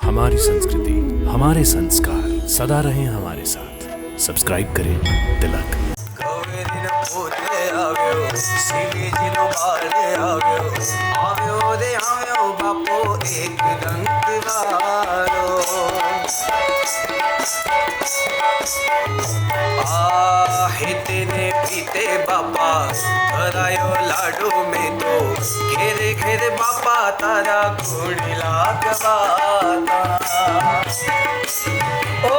हमारी संस्कृति, हमारे संस्कार सदा रहें हमारे साथ। सब्सक्राइब करें तिलक। तेने पीते बापा करायो लाडू में तो घेरे घेरे बापा तारा घोड़ी लागवाता। ओ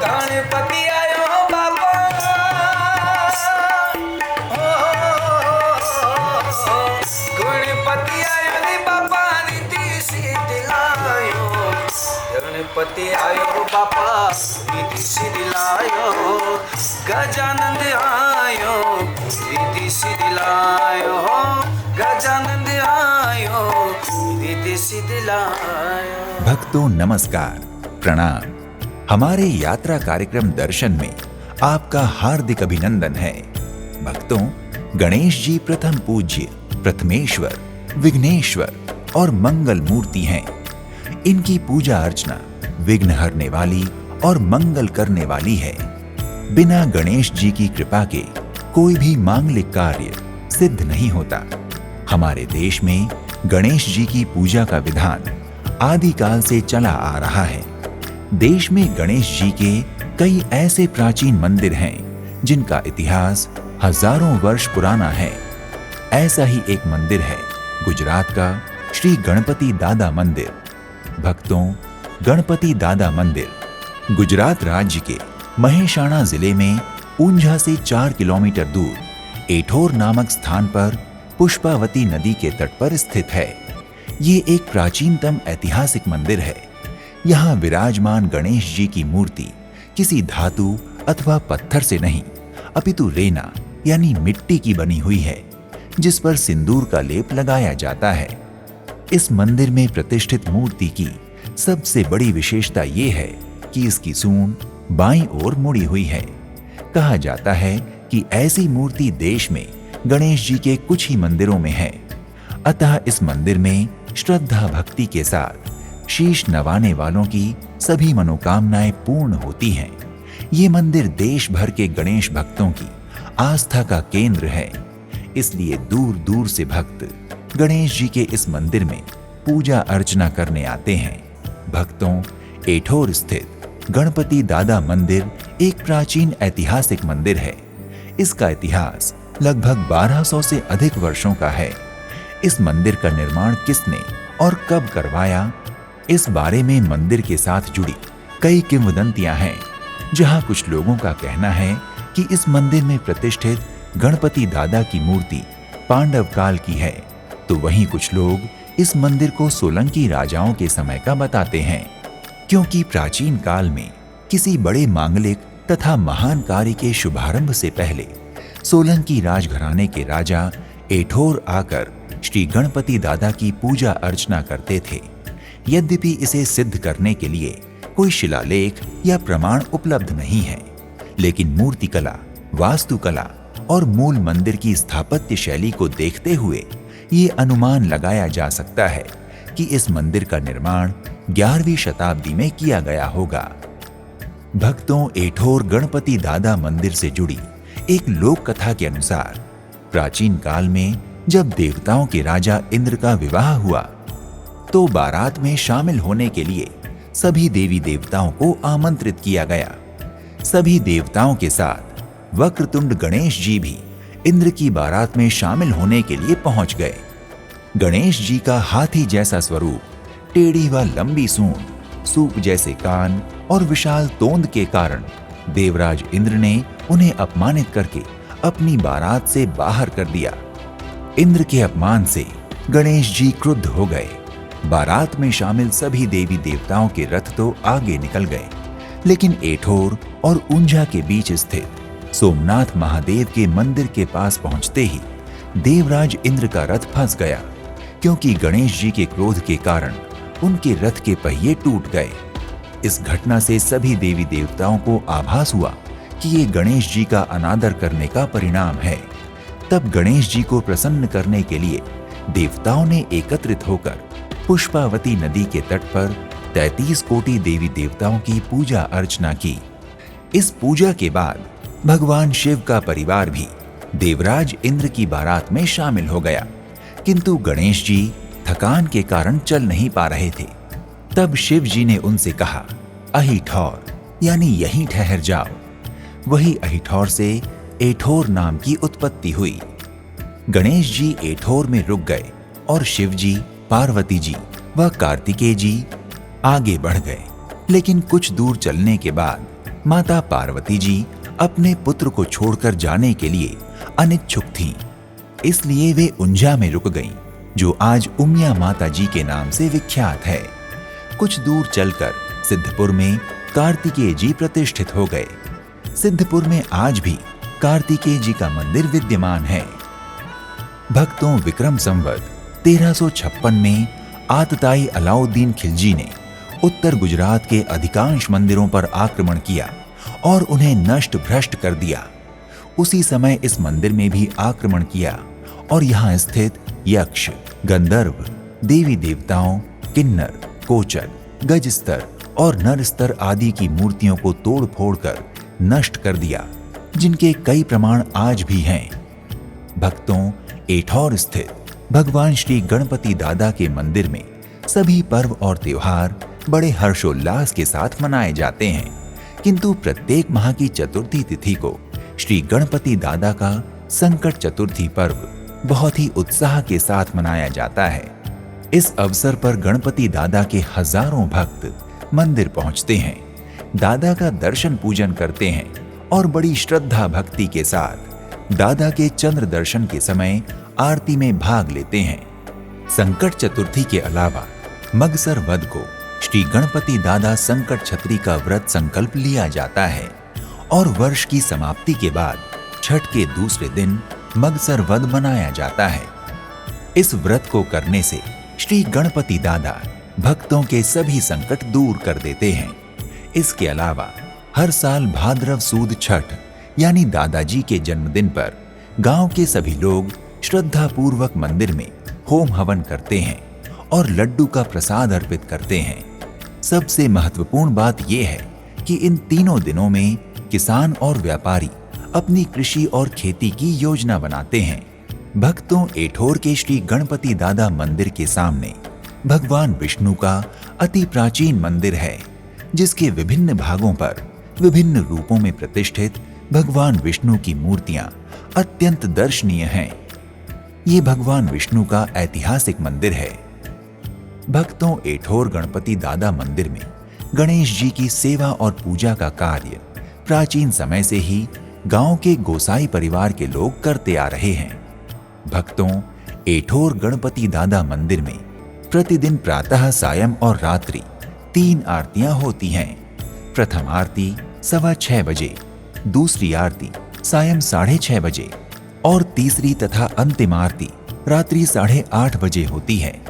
गणपति आयो बापा, गणपति आयो रे बापा रिद्धि सिद्धि लायो। गणपति आयो बापा रिद्धि सिद्धि लायो। गजानंद आयो रिद्धि सिद्धि लायो। गजानंद आयो रिद्धि सिद्धि लायो। भक्तों नमस्कार, प्रणाम। हमारे यात्रा कार्यक्रम दर्शन में आपका हार्दिक अभिनंदन है। भक्तों, गणेश जी प्रथम पूज्य, प्रथमेश्वर, विघ्नेश्वर और मंगल मूर्ति हैं। इनकी पूजा अर्चना विघ्न हरने वाली और मंगल करने वाली है। बिना गणेश जी की कृपा के कोई भी मांगलिक कार्य सिद्ध नहीं होता। हमारे देश में गणेश जी की पूजा का विधान आदिकाल से चला आ रहा है। देश में गणेश जी के कई ऐसे प्राचीन मंदिर हैं जिनका इतिहास हजारों वर्ष पुराना है। ऐसा ही एक मंदिर है गुजरात का श्री गणपति दादा मंदिर। भक्तों, गणपति दादा मंदिर गुजरात राज्य के महेसाणा जिले में ऊंझा से 4 किलोमीटर दूर एठोर नामक स्थान पर पुष्पावती नदी के तट पर स्थित है। ये एक प्राचीनतम ऐतिहासिक मंदिर है। यहाँ विराजमान गणेश जी की मूर्ति किसी धातु अथवा पत्थर से नहीं, अपितु रेना यानी मिट्टी की बनी हुई है, जिस पर सिंदूर का लेप लगाया जाता है। इस मंदिर में प्रतिष्ठित मूर्ति की सबसे बड़ी विशेषता ये है कि इसकी सूंड बाईं ओर मुड़ी हुई है। कहा जाता है कि ऐसी मूर्ति देश में गणेश जी के कुछ ही मंदिरों में है। अतः इस मंदिर में श्रद्धा भक्ति के साथ शीश नवाने वालों की सभी मनोकामनाएं पूर्ण होती हैं। ये मंदिर देश भर के गणेश भक्तों की आस्था का केंद्र है। इसलिए दूर दूर से भक्त गणेश जी के इस मंदिर में पूजा अर्चना करने आते हैं। भक्तों, एठोर स्थित गणपति दादा मंदिर एक प्राचीन ऐतिहासिक मंदिर है। इसका इतिहास लगभग 1200 से अधिक वर्षों का है। इस मंदिर का निर्माण किसने और कब करवाया, इस बारे में मंदिर के साथ जुड़ी कई किंवदंतियां हैं। जहां कुछ लोगों का कहना है कि इस मंदिर में प्रतिष्ठित गणपति दादा की मूर्ति पांडव काल की है, तो वहीं कुछ लोग इस मंदिर को सोलंकी राजाओं के समय का बताते हैं, क्योंकि प्राचीन काल में किसी बड़े मांगलिक तथा महान कार्य के शुभारंभ से पहले सोलंकी राजघराने के राजा एठोर आकर श्री गणपति दादा की पूजा अर्चना करते थे। यद्यपि इसे सिद्ध करने के लिए कोई शिलालेख या प्रमाण उपलब्ध नहीं है, लेकिन मूर्तिकला, वास्तुकला और मूल मंदिर की स्थापत्य शैली को देखते हुए ये अनुमान लगाया जा सकता है कि इस मंदिर का निर्माण 11वीं शताब्दी में किया गया होगा। भक्तों, एठोर गणपति दादा मंदिर से जुड़ी एक लोक कथा के अनुसार प्राचीन काल में जब देवताओं के राजा इंद्र का विवाह हुआ, तो बारात में शामिल होने के लिए सभी देवी देवताओं को आमंत्रित किया गया। सभी देवताओं के साथ वक्रतुंड गणेश जी भी इंद्र की बारात में शामिल होने के लिए पहुंच गए। गणेश जी का हाथी जैसा स्वरूप, टेढ़ी व लंबी सूंड, सूप जैसे कान और विशाल तोंद के कारण देवराज इंद्र ने उन्हें अपमानित करके अपनी बारात से बाहर कर दिया। इंद्र के अपमान से गणेश जी क्रुद्ध हो गए। बारात में शामिल सभी देवी देवताओं के रथ तो आगे निकल गए, लेकिन एठोर और ऊंझा के बीच स्थित सोमनाथ महादेव के मंदिर के पास पहुंचते ही देवराज इंद्र का रथ फंस गया, क्योंकि गणेश जी के क्रोध के कारण उनके रथ के पहिए टूट गए। इस घटना से सभी देवी देवताओं को आभास हुआ कि ये गणेश जी का अनादर करने का परिणाम है। तब गणेश जी को प्रसन्न करने के लिए देवताओं ने एकत्रित होकर पुष्पावती नदी के तट पर 33 कोटि देवी देवताओं की पूजा अर्चना की। इस पूजा के बाद भगवान शिव का परिवार भी देवराज इंद्र की बारात में शामिल हो गया, किंतु गणेश जी थकान के कारण चल नहीं पा रहे थे। तब शिव जी ने उनसे कहा, अहिठौर यानी यहीं ठहर जाओ। वही अहिठौर से एठोर नाम की उत्पत्ति हुई। गणेश जी एठोर में रुक गए और शिव जी, पार्वती जी व कार्तिकेय जी आगे बढ़ गए। लेकिन कुछ दूर चलने के बाद माता पार्वती जी अपने पुत्र को छोड़कर जाने के लिए अनिच्छुक थीं। इसलिए वे उंझा में रुक गईं, जो आज उमिया माता जी के नाम से विख्यात है। कुछ दूर चलकर सिद्धपुर में कार्तिकेय जी प्रतिष्ठित हो गए। सिद्धपुर में आज भी कार्तिकेय जी का मंदिर विद्यमान है। भक्तों, विक्रम संवत 1356 में आतताई अलाउद्दीन खिलजी ने उत्तर गुजरात के अधिकांश मंदिरों पर आक्रमण किया और उन्हें नष्ट भ्रष्ट कर दिया। उसी समय इस मंदिर में भी आक्रमण किया और यहाँ स्थित यक्ष, गंधर्व, देवी देवताओं, किन्नर, कोचर, गजस्तर और नरस्तर आदि की मूर्तियों को तोड़ फोड़ कर नष्ट कर दिया, जिनके कई प्रमाण आज भी हैं। भक्तों, एठौर स्थित भगवान श्री गणपति दादा के मंदिर में सभी पर्व और त्योहार बड़े हर्षोल्लास के साथ मनाए जाते हैं, किंतु प्रत्येक माह की चतुर्थी तिथि को श्री गणपति दादा का संकट चतुर्थी पर्व बहुत ही उत्साह के साथ मनाया जाता है। इस अवसर पर गणपति दादा के हजारों भक्त मंदिर पहुंचते हैं, दादा का दर्शन पूजन करते हैं और बड़ी श्रद्धा भक्ति के साथ दादा के चंद्र दर्शन के समय आरती में भाग लेते हैं। संकट चतुर्थी के अलावा मगसर वध को श्री गणपति दादा संकट छतरी का व्रत संकल्प लिया जाता है और वर्ष की समाप्ति के बाद छठ के दूसरे दिन मगसर वध मनाया जाता है। इस व्रत को करने से श्री गणपति दादा भक्तों के सभी संकट दूर कर देते हैं। इसके अलावा हर साल भाद्रव सूद छठ यानी दादाजी के जन्मदिन पर गांव के सभी लोग श्रद्धा पूर्वक मंदिर में होम हवन करते हैं और लड्डू का प्रसाद अर्पित करते हैं। सबसे महत्वपूर्ण बात यह है कि इन तीनों दिनों में किसान और व्यापारी अपनी कृषि और खेती की योजना बनाते हैं। भक्तों, एठौर के श्री गणपति दादा मंदिर के सामने भगवान विष्णु का अति प्राचीन मंदिर है, जिसके विभिन्न भागों पर विभिन्न रूपों में प्रतिष्ठित भगवान विष्णु की मूर्तियां अत्यंत दर्शनीय हैं। ये भगवान विष्णु का ऐतिहासिक मंदिर है। भक्तों, एठौर गणपति दादा मंदिर में गणेश जी की सेवा और पूजा का कार्य प्राचीन समय से ही गांव के गोसाई परिवार के लोग करते आ रहे हैं। भक्तों, एठौर गणपति दादा मंदिर में प्रतिदिन प्रातः, सायं और रात्रि 3 आरतियां होती हैं। प्रथम आरती 6:15 बजे, दूसरी आरती सायं 6:30 बजे और तीसरी तथा अंतिम आरती रात्रि 8:30 बजे होती है।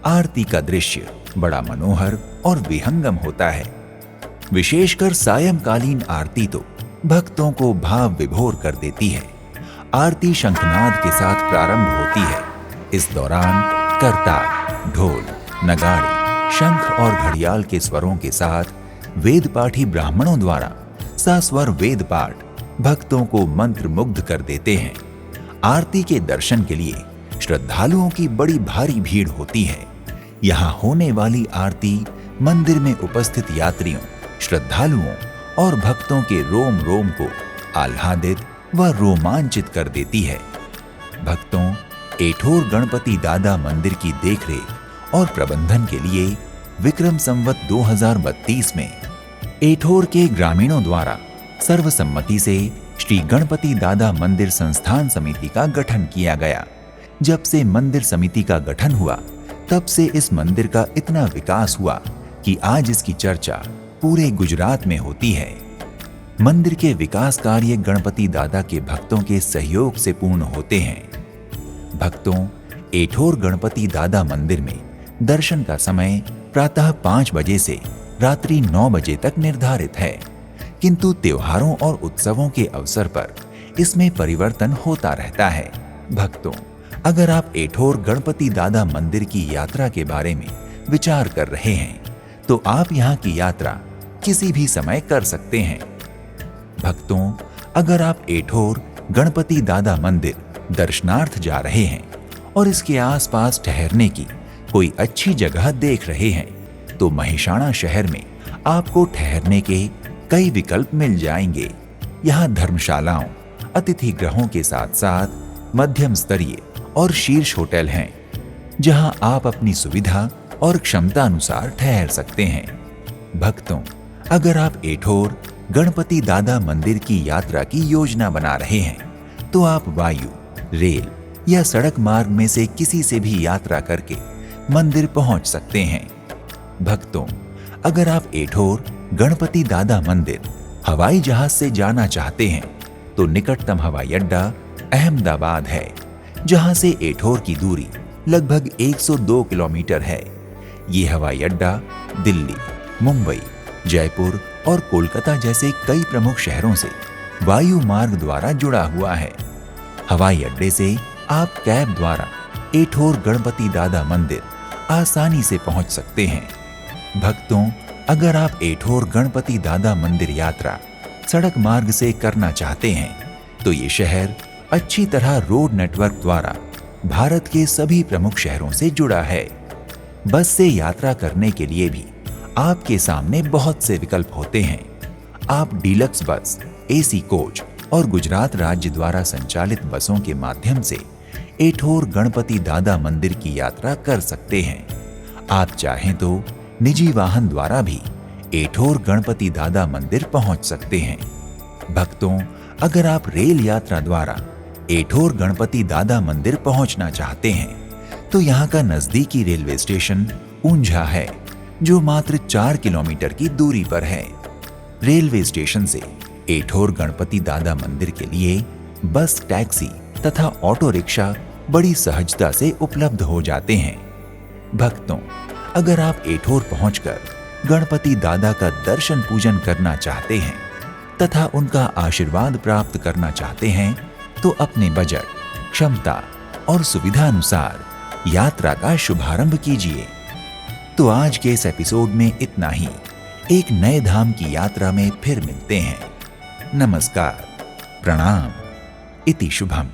आरती का दृश्य बड़ा मनोहर और विहंगम होता है। विशेषकर सायंकालीन आरती तो भक्तों को भाव विभोर कर देती है। आरती शंखनाद के साथ प्रारंभ होती है। इस दौरान करताल, ढोल, नगाड़े, शंख और घड़ियाल के स्वरों के साथ वेद पाठी ब्राह्मणों द्वारा सस्वर वेद पाठ भक्तों को मंत्र मुग्ध कर देते हैं। आरती के दर्शन के लिए श्रद्धालुओं की बड़ी भारी भीड़ होती है। यहाँ होने वाली आरती मंदिर में उपस्थित यात्रियों, श्रद्धालुओं और भक्तों के रोम रोम को आह्लादित व रोमांचित कर देती है। भक्तों, एठौर गणपति दादा मंदिर की देखरेख और प्रबंधन के लिए विक्रम संवत 2032 में एठौर के ग्रामीणों द्वारा सर्वसम्मति से श्री गणपति दादा मंदिर संस्थान समिति का गठन किया गया। जब से मंदिर समिति का गठन हुआ, तब से इस मंदिर का इतना विकास हुआ कि आज इसकी चर्चा पूरे गुजरात में होती है। मंदिर के विकास कार्य गणपति दादा के भक्तों के सहयोग से पूर्ण होते हैं। भक्तों, एठौर गणपति दादा मंदिर में दर्शन का समय प्रातः 5 बजे से रात्रि 9 बजे तक निर्धारित है, किंतु त्योहारों और उत्सवों के अवसर पर इसमें परिवर्तन होता रहता है। भक्तों, अगर आप एठौर गणपति दादा मंदिर की यात्रा के बारे में विचार कर रहे हैं, तो आप यहाँ की यात्रा किसी भी समय कर सकते हैं। भक्तों, अगर आप एठोर गणपति दादा मंदिर दर्शनार्थ जा रहे हैं और इसके आसपास ठहरने की कोई अच्छी जगह देख रहे हैं, तो महिषाणा शहर में आपको ठहरने के कई विकल्प मिल जाएंगे। यहाँ धर्मशालाओं, अतिथि गृहों के साथ साथ मध्यम स्तरीय और शीर्ष होटल हैं, जहाँ आप अपनी सुविधा और क्षमता अनुसार ठहर सकते हैं। भक्तों, अगर आप एठोर गणपति दादा मंदिर की यात्रा की योजना बना रहे हैं, तो आप वायु, रेल या सड़क मार्ग में से किसी से भी यात्रा करके मंदिर पहुंच सकते हैं। भक्तों, अगर आप एठोर गणपति दादा मंदिर हवाई जहाज से जाना चाहते हैं, तो निकटतम हवाई अड्डा अहमदाबाद है, जहां से एठोर की दूरी लगभग 102 किलोमीटर है। ये हवाई अड्डा दिल्ली, मुंबई, जयपुर और कोलकाता जैसे कई प्रमुख शहरों से वायु मार्ग द्वारा जुड़ा हुआ है। हवाई अड्डे से आप कैब द्वारा एठोर गणपति दादा मंदिर आसानी से पहुंच सकते हैं। भक्तों, अगर आप एठोर गणपति दादा मंदिर यात्रा सड़क मार्ग से करना चाहते हैं, तो ये शहर अच्छी तरह रोड नेटवर्क द्वारा भारत के सभी प्रमुख शहरों से जुड़ा है। बस से यात्रा करने के लिए भी आपके सामने बहुत से विकल्प होते हैं। आप डीलक्स बस, एसी कोच और गुजरात राज्य द्वारा संचालित बसों के माध्यम से एठोर गणपति दादा मंदिर की यात्रा कर सकते हैं। आप चाहें तो निजी वाहन द्वारा भी एठोर गणपति दादा मंदिर पहुंच सकते हैं। भक्तों, अगर आप रेल यात्रा द्वारा एठोर गणपति दादा मंदिर पहुंचना चाहते हैं, तो यहाँ का नजदीकी रेलवे स्टेशन ऊंझा है, जो मात्र 4 किलोमीटर की दूरी पर है। रेलवे स्टेशन से एठोर गणपति दादा मंदिर के लिए बस, टैक्सी तथा ऑटो रिक्शा बड़ी सहजता से उपलब्ध हो जाते हैं। भक्तों, अगर आप एठोर पहुंचकर गणपति दादा का दर्शन पूजन करना चाहते हैं तथा उनका आशीर्वाद प्राप्त करना चाहते हैं, तो अपने बजट, क्षमता और सुविधा अनुसार यात्रा का शुभारंभ कीजिए। तो आज के इस एपिसोड में इतना ही। एक नए धाम की यात्रा में फिर मिलते हैं। नमस्कार, प्रणाम, इति शुभम।